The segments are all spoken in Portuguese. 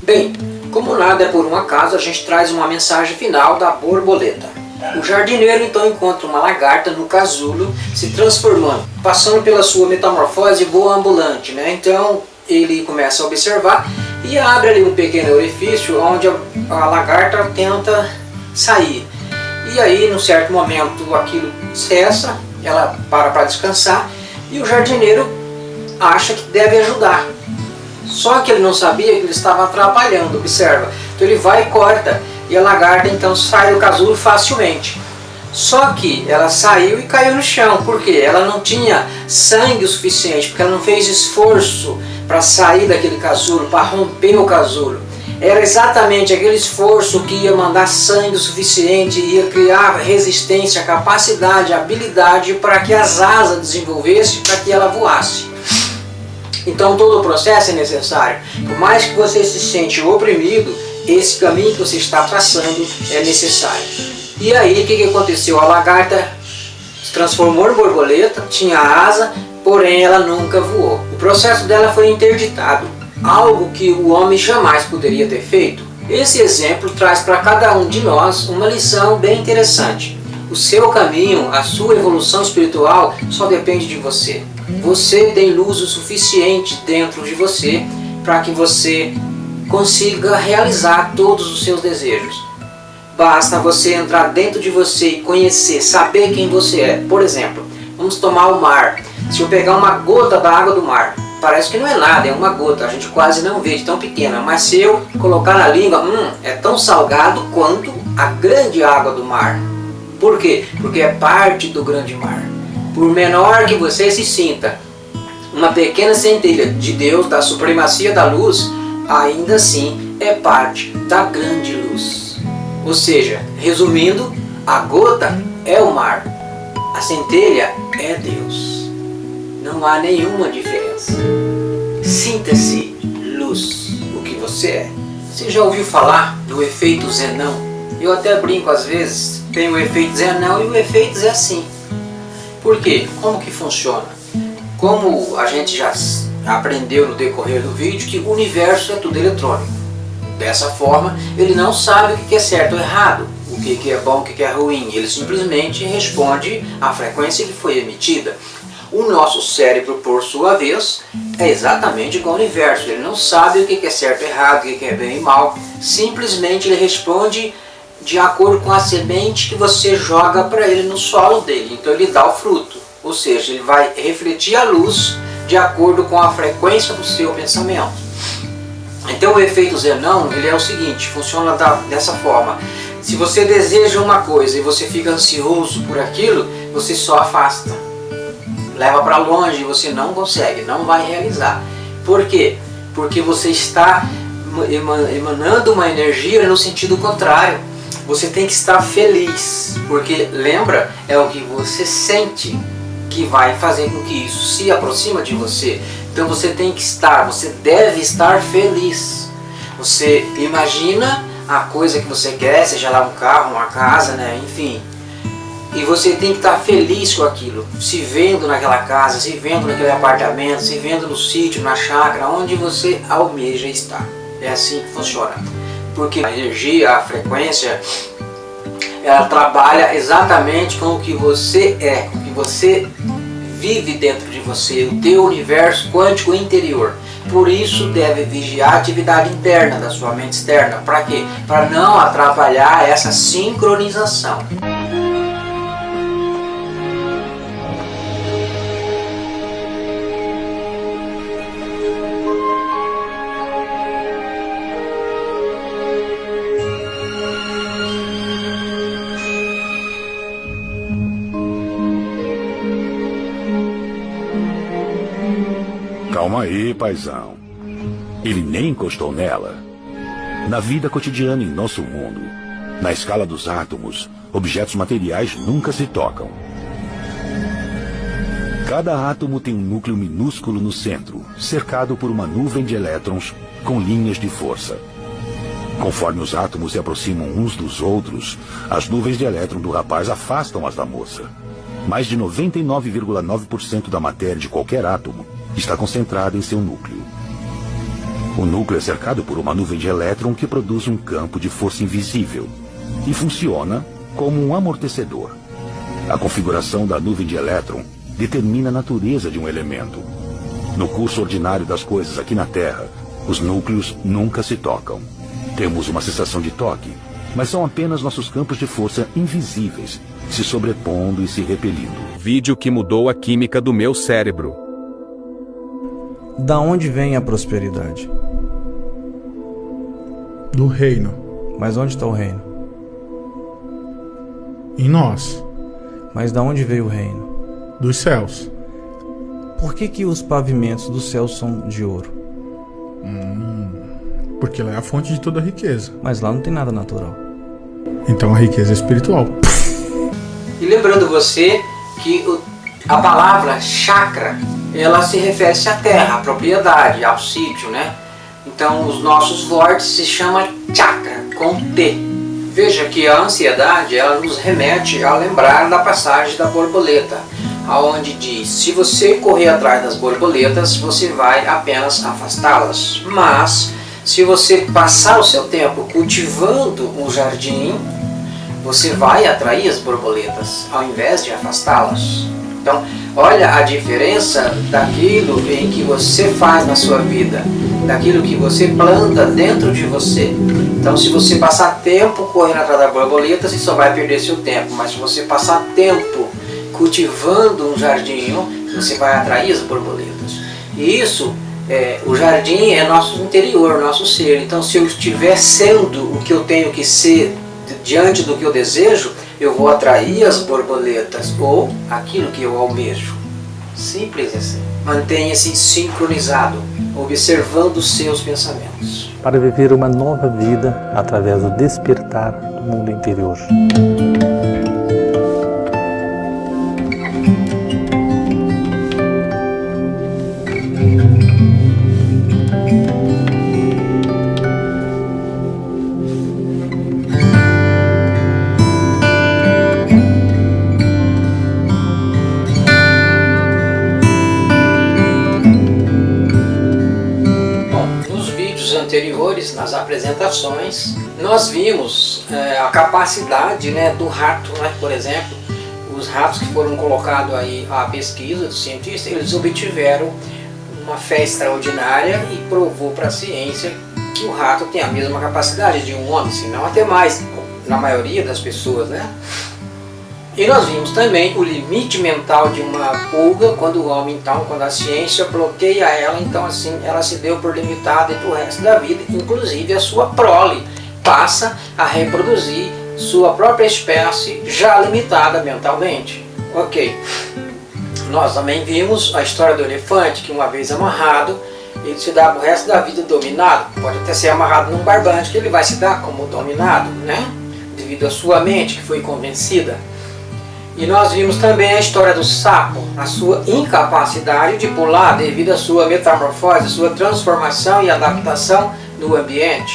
Bem, como nada é por um acaso, a gente traz uma mensagem final da borboleta. O jardineiro então encontra uma lagarta no casulo se transformando, passando pela sua metamorfose voa ambulante, né? Então ele começa a observar e abre ali um pequeno orifício onde a lagarta tenta sair. E aí, num certo momento, aquilo cessa, ela para descansar e o jardineiro acha que deve ajudar. Só que ele não sabia que ele estava atrapalhando, observa. Então ele vai e corta e a lagarta então sai do casulo facilmente. Só que ela saiu e caiu no chão, porque ela não tinha sangue o suficiente, porque ela não fez esforço para sair daquele casulo, para romper o casulo. Era exatamente aquele esforço que ia mandar sangue o suficiente, ia criar resistência, capacidade, habilidade para que as asas desenvolvessem, para que ela voasse. Então todo o processo é necessário. Por mais que você se sente oprimido, esse caminho que você está traçando é necessário. E aí o que aconteceu? A lagarta se transformou em borboleta, tinha asa, porém ela nunca voou. O processo dela foi interditado, algo que o homem jamais poderia ter feito. Esse exemplo traz para cada um de nós uma lição bem interessante. O seu caminho, a sua evolução espiritual só depende de você. Você tem luz o suficiente dentro de você para que você consiga realizar todos os seus desejos. Basta você entrar dentro de você e conhecer, saber quem você é. Por exemplo, vamos tomar o mar. Se eu pegar uma gota da água do mar, parece que não é nada, é uma gota, a gente quase não vê de tão pequena. Mas se eu colocar na língua, é tão salgado quanto a grande água do mar. Por quê? Porque é parte do grande mar. Por menor que você se sinta, uma pequena centelha de Deus, da supremacia da luz, ainda assim é parte da grande luz. Ou seja, resumindo, a gota é o mar, a centelha é Deus. Não há nenhuma diferença. Sinta-se luz, o que você é. Você já ouviu falar do efeito Zenão? Eu até brinco às vezes, tem o efeito Zenão e o efeito Zé Sim. Por quê? Como que funciona? Como a gente já aprendeu no decorrer do vídeo que o universo é tudo eletrônico. Dessa forma, ele não sabe o que é certo ou errado, o que é bom, o que é ruim. Ele simplesmente responde à frequência que foi emitida. O nosso cérebro, por sua vez, é exatamente igual ao universo. Ele não sabe o que é certo ou errado, o que é bem e mal. Simplesmente ele responde de acordo com a semente que você joga para ele no solo dele. Então ele dá o fruto. Ou seja, ele vai refletir a luz de acordo com a frequência do seu pensamento. Então o efeito Zenão, ele é o seguinte, funciona dessa forma. Se você deseja uma coisa e você fica ansioso por aquilo, você só afasta. Leva para longe e você não consegue, não vai realizar. Por quê? Porque você está emanando uma energia no sentido contrário. Você tem que estar feliz, porque lembra, é o que você sente que vai fazer com que isso se aproxima de você. Então você tem que estar, você deve estar feliz. Você imagina a coisa que você quer, seja lá um carro, uma casa, né? Enfim. E você tem que estar feliz com aquilo, se vendo naquela casa, se vendo naquele apartamento, se vendo no sítio, na chácara, onde você almeja estar. É assim que funciona. Porque a energia, a frequência, ela trabalha exatamente com o que você é, com o que você vive dentro de você, o teu universo quântico interior. Por isso deve vigiar a atividade interna da sua mente externa. Para quê? Para não atrapalhar essa sincronização. Calma aí, paizão. Ele nem encostou nela. Na vida cotidiana em nosso mundo, na escala dos átomos, objetos materiais nunca se tocam. Cada átomo tem um núcleo minúsculo no centro, cercado por uma nuvem de elétrons com linhas de força. Conforme os átomos se aproximam uns dos outros, as nuvens de elétron do rapaz afastam as da moça. Mais de 99,9% da matéria de qualquer átomo está concentrada em seu núcleo. O núcleo é cercado por uma nuvem de elétron que produz um campo de força invisível e funciona como um amortecedor. A configuração da nuvem de elétron determina a natureza de um elemento. No curso ordinário das coisas aqui na Terra, os núcleos nunca se tocam. Temos uma sensação de toque, mas são apenas nossos campos de força invisíveis, se sobrepondo e se repelindo. Vídeo que mudou a química do meu cérebro. Da onde vem a prosperidade? Do reino. Mas onde está o reino? Em nós. Mas da onde veio o reino? Dos céus. Por que os pavimentos do céu são de ouro? Porque lá é a fonte de toda a riqueza. Mas lá não tem nada natural. Então a riqueza é espiritual. E lembrando você que a palavra chakra, ela se refere à terra, à propriedade, ao sítio, né? Então os nossos vórtices se chamam chakra, com T. Veja que a ansiedade, ela nos remete a lembrar da passagem da borboleta, aonde diz: se você correr atrás das borboletas, você vai apenas afastá-las. Mas se você passar o seu tempo cultivando um jardim, você vai atrair as borboletas, ao invés de afastá-las. Então, olha a diferença daquilo em que você faz na sua vida, daquilo que você planta dentro de você. Então, se você passar tempo correndo atrás das borboletas, você só vai perder seu tempo. Mas se você passar tempo cultivando um jardim, você vai atrair as borboletas. E isso, o jardim é nosso interior, nosso ser. Então, se eu estiver sendo o que eu tenho que ser diante do que eu desejo, eu vou atrair as borboletas ou aquilo que eu almejo. Simples assim. Mantenha-se sincronizado, observando os seus pensamentos. Para viver uma nova vida através do despertar do mundo interior. Anteriores, nas apresentações, nós vimos a capacidade, do rato, por exemplo. Os ratos que foram colocados aí à pesquisa dos cientistas, eles obtiveram uma fé extraordinária e provou para a ciência que o rato tem a mesma capacidade de um homem, se não até mais, na maioria das pessoas, E nós vimos também o limite mental de uma pulga quando o homem, quando a ciência bloqueia ela, então assim ela se deu por limitada para o resto da vida, inclusive a sua prole passa a reproduzir sua própria espécie já limitada mentalmente. Ok. Nós também vimos a história do elefante, que uma vez amarrado, ele se dá para o resto da vida dominado. Pode até ser amarrado num barbante, que ele vai se dar como dominado, devido à sua mente que foi convencida. E nós vimos também a história do sapo, a sua incapacidade de pular devido à sua metamorfose, sua transformação e adaptação no ambiente.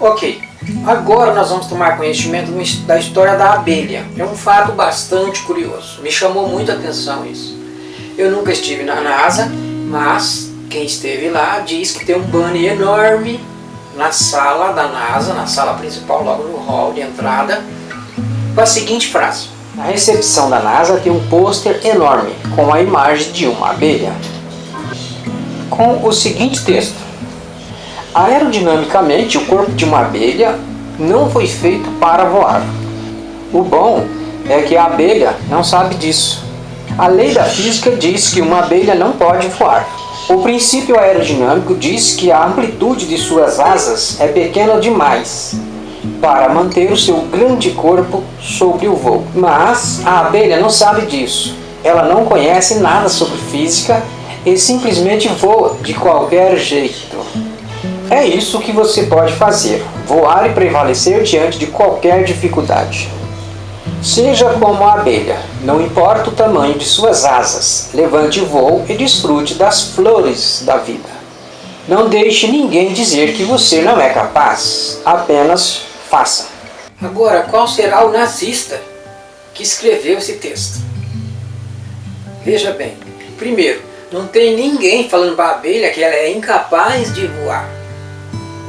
Ok, agora nós vamos tomar conhecimento da história da abelha. É um fato bastante curioso, me chamou muita atenção isso. Eu nunca estive na NASA, mas quem esteve lá diz que tem um banner enorme na sala da NASA, na sala principal, logo no hall de entrada, com a seguinte frase: na recepção da NASA tem um pôster enorme com a imagem de uma abelha, com o seguinte texto: aerodinamicamente, o corpo de uma abelha não foi feito para voar. O bom é que a abelha não sabe disso. A lei da física diz que uma abelha não pode voar. O princípio aerodinâmico diz que a amplitude de suas asas é pequena demais para manter o seu grande corpo sobre o voo. Mas a abelha não sabe disso. Ela não conhece nada sobre física e simplesmente voa de qualquer jeito. É isso que você pode fazer: voar e prevalecer diante de qualquer dificuldade. Seja como a abelha, não importa o tamanho de suas asas, levante voo e desfrute das flores da vida. Não deixe ninguém dizer que você não é capaz, apenas faça. Agora, qual será o nazista que escreveu esse texto? Veja bem, primeiro, não tem ninguém falando para a abelha que ela é incapaz de voar.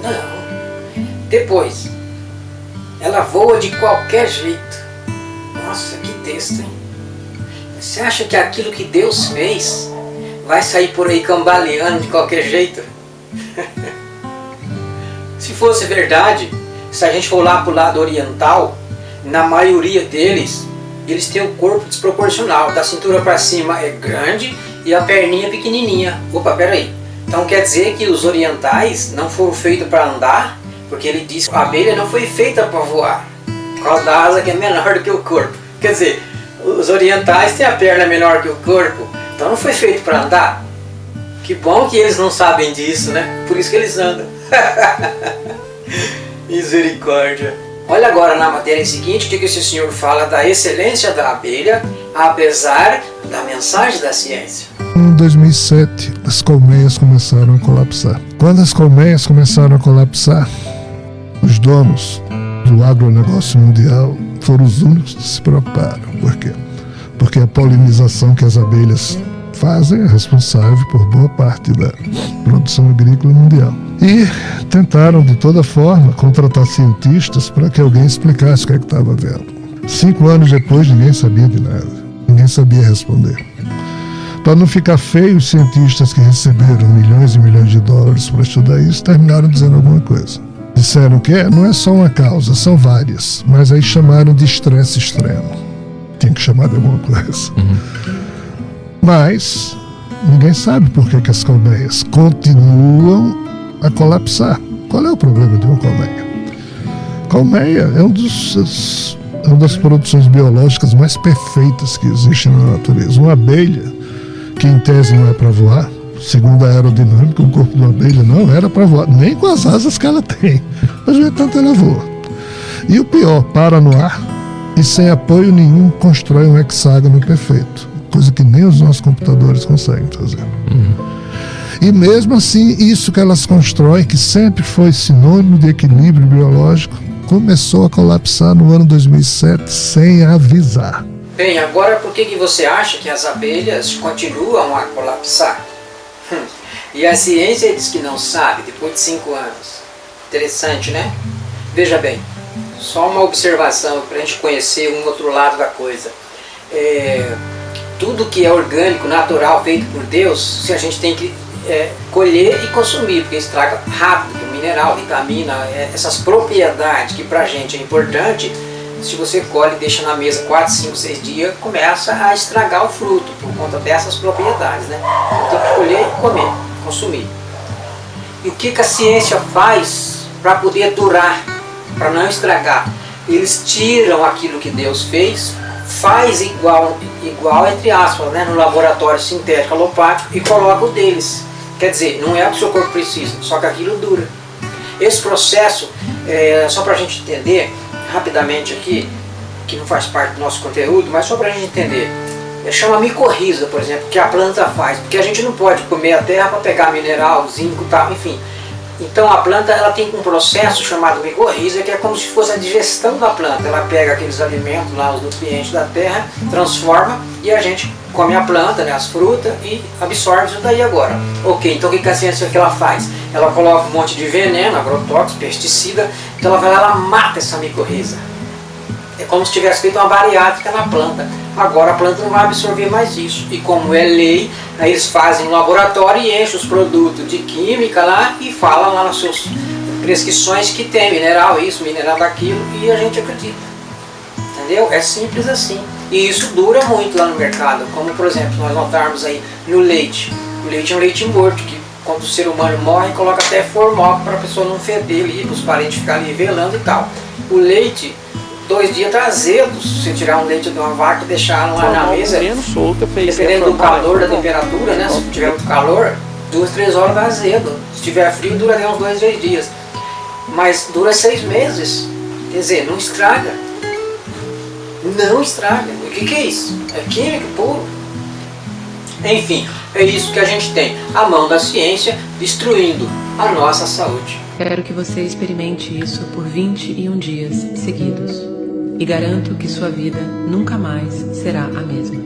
Não. Depois, ela voa de qualquer jeito. Nossa, que texto, hein? Você acha que aquilo que Deus fez vai sair por aí cambaleando de qualquer jeito? Se fosse verdade, se a gente for lá pro lado oriental, na maioria deles, eles têm um corpo desproporcional. Da cintura para cima é grande e a perninha pequenininha. Opa, peraí. Então quer dizer que os orientais não foram feitos para andar? Porque ele disse que a abelha não foi feita para voar. Por causa da asa que é menor do que o corpo. Quer dizer, os orientais têm a perna menor que o corpo. Então não foi feito para andar. Que bom que eles não sabem disso, né? Por isso que eles andam. Misericórdia. Olha agora na matéria seguinte o que esse senhor fala da excelência da abelha, apesar da mensagem da ciência. Em 2007, as colmeias começaram a colapsar. Quando as colmeias começaram a colapsar, os donos do agronegócio mundial foram os únicos que se preocuparam. Por quê? Porque a polinização que as abelhas fazem é responsável por boa parte da produção agrícola mundial. E tentaram, de toda forma, contratar cientistas para que alguém explicasse o que é que estava vendo. 5 anos depois, ninguém sabia de nada. Ninguém sabia responder. Para não ficar feio, os cientistas que receberam milhões e milhões de dólares para estudar isso terminaram dizendo alguma coisa. Disseram que não é só uma causa, são várias, mas aí chamaram de estresse extremo. Tinha que chamar de alguma coisa. Mas ninguém sabe por que as colmeias continuam a colapsar. Qual é o problema de uma colmeia? Colmeia é uma das produções biológicas mais perfeitas que existem na natureza. Uma abelha, que em tese não é para voar, segundo a aerodinâmica, o corpo de uma abelha não era para voar, nem com as asas que ela tem. Mas, no entanto, ela voa. E o pior, para no ar e sem apoio nenhum constrói um hexágono perfeito. Coisa que nem os nossos computadores conseguem fazer. E mesmo assim, isso que elas constroem, que sempre foi sinônimo de equilíbrio biológico, começou a colapsar no ano 2007 sem avisar. Bem, agora por que você acha que as abelhas continuam a colapsar? E a ciência diz que não sabe, depois de 5 anos. Interessante, né? Veja bem, só uma observação para a gente conhecer um outro lado da coisa. Tudo que é orgânico, natural, feito por Deus, a gente tem que colher e consumir, porque estraga rápido, mineral, vitamina, essas propriedades que pra gente é importante. Se você colhe e deixa na mesa 4, 5, 6 dias, começa a estragar o fruto por conta dessas propriedades, né? Então tem que colher e comer, consumir. E o que a ciência faz para poder durar, para não estragar? Eles tiram aquilo que Deus fez, faz igual entre aspas, né, no laboratório sintético alopático e coloca o deles. Quer dizer, não é o que o seu corpo precisa, só que aquilo dura. Esse processo, só para a gente entender rapidamente aqui, que não faz parte do nosso conteúdo, mas só para a gente entender, chama micorriza, por exemplo, que a planta faz, porque a gente não pode comer a terra para pegar mineral, zinco, tal, enfim. Então a planta ela tem um processo chamado micorriza, que é como se fosse a digestão da planta. Ela pega aqueles alimentos lá, os nutrientes da terra, transforma e a gente come a planta, né, as frutas, e absorve isso daí agora. Ok, então o que a ciência que ela faz? Ela coloca um monte de veneno, agrotóxico, pesticida, então ela vai lá, ela mata essa micorriza. É como se tivesse feito uma bariátrica na planta. Agora a planta não vai absorver mais isso. E como é lei, aí eles fazem no laboratório e enchem os produtos de química lá e falam lá nas suas prescrições que tem mineral isso, mineral daquilo, e a gente acredita. Entendeu? É simples assim. E isso dura muito lá no mercado. Como, por exemplo, nós notarmos aí no leite. O leite é um leite morto, que quando o ser humano morre, coloca até formol para a pessoa não feder ali, para os parentes ficarem ali velando e tal. O leite, 2 dias tá azedo. Se você tirar um leite de uma vaca e deixar lá na mesa, dependendo do calor, da temperatura, né? Se tiver muito calor, 2, 3 horas tá azedo. Se tiver frio, dura até uns 2, 3 dias. Mas dura 6 meses. Quer dizer, não estraga. Não estraga. O que é isso? É químico puro. Enfim, é isso que a gente tem. A mão da ciência destruindo a nossa saúde. Quero que você experimente isso por 21 dias seguidos. E garanto que sua vida nunca mais será a mesma.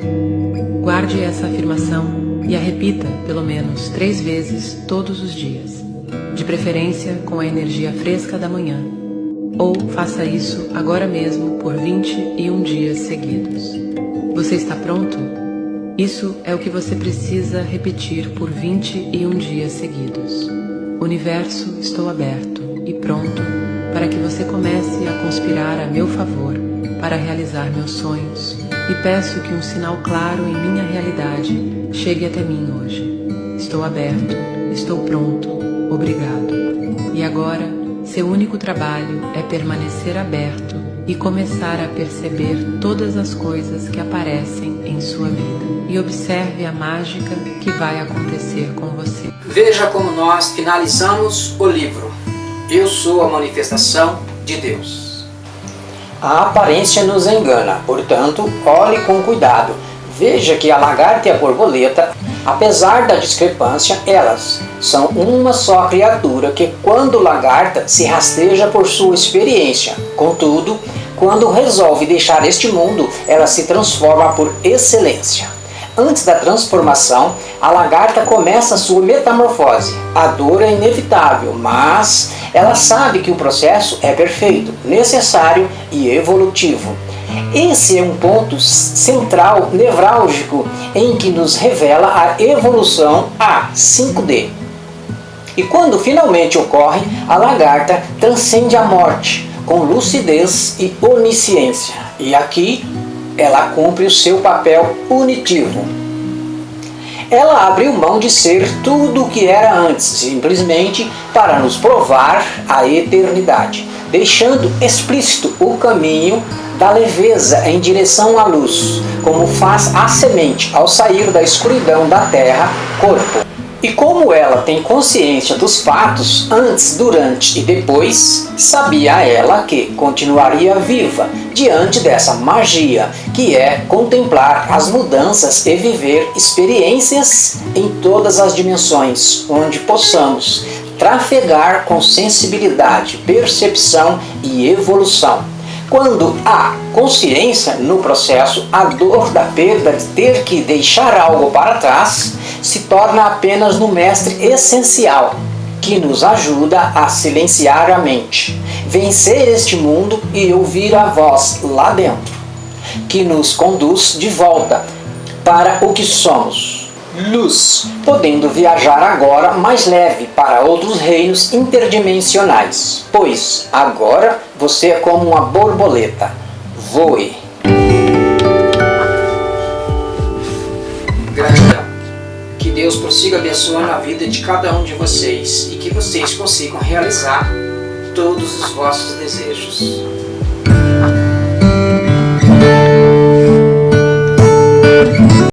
Guarde essa afirmação e a repita pelo menos 3 vezes todos os dias. de preferência com a energia fresca da manhã. Ou faça isso agora mesmo por 21 dias seguidos. Você está pronto? Isso é o que você precisa repetir por 21 dias seguidos. Universo, estou aberto e pronto para que você comece a conspirar a meu favor para realizar meus sonhos, e peço que um sinal claro em minha realidade chegue até mim hoje. Estou aberto, estou pronto, obrigado. E agora, seu único trabalho é permanecer aberto e começar a perceber todas as coisas que aparecem em sua vida. E observe a mágica que vai acontecer com você. Veja como nós finalizamos o livro. Eu sou a manifestação de Deus. A aparência nos engana, portanto, olhe com cuidado. Veja que a lagarta e a borboleta, apesar da discrepância, elas são uma só criatura que, quando lagarta, se rasteja por sua experiência. Contudo, quando resolve deixar este mundo, ela se transforma por excelência. Antes da transformação, a lagarta começa a sua metamorfose. A dor é inevitável, mas ela sabe que o processo é perfeito, necessário e evolutivo. Esse é um ponto central, nevrálgico, em que nos revela a evolução a 5D. E quando finalmente ocorre, a lagarta transcende a morte, com lucidez e onisciência. E aqui ela cumpre o seu papel punitivo. Ela abriu mão de ser tudo o que era antes, simplesmente para nos provar a eternidade, deixando explícito o caminho da leveza em direção à luz, como faz a semente ao sair da escuridão da terra, corpo. E como ela tem consciência dos fatos antes, durante e depois, sabia ela que continuaria viva diante dessa magia, que é contemplar as mudanças e viver experiências em todas as dimensões, onde possamos trafegar com sensibilidade, percepção e evolução. Quando há consciência no processo, a dor da perda de ter que deixar algo para trás se torna apenas no mestre essencial, que nos ajuda a silenciar a mente, vencer este mundo e ouvir a voz lá dentro, que nos conduz de volta para o que somos. Luz, podendo viajar agora mais leve para outros reinos interdimensionais, pois agora você é como uma borboleta. Voe. Gratidão. Que Deus prossiga abençoando a vida de cada um de vocês e que vocês consigam realizar todos os vossos desejos.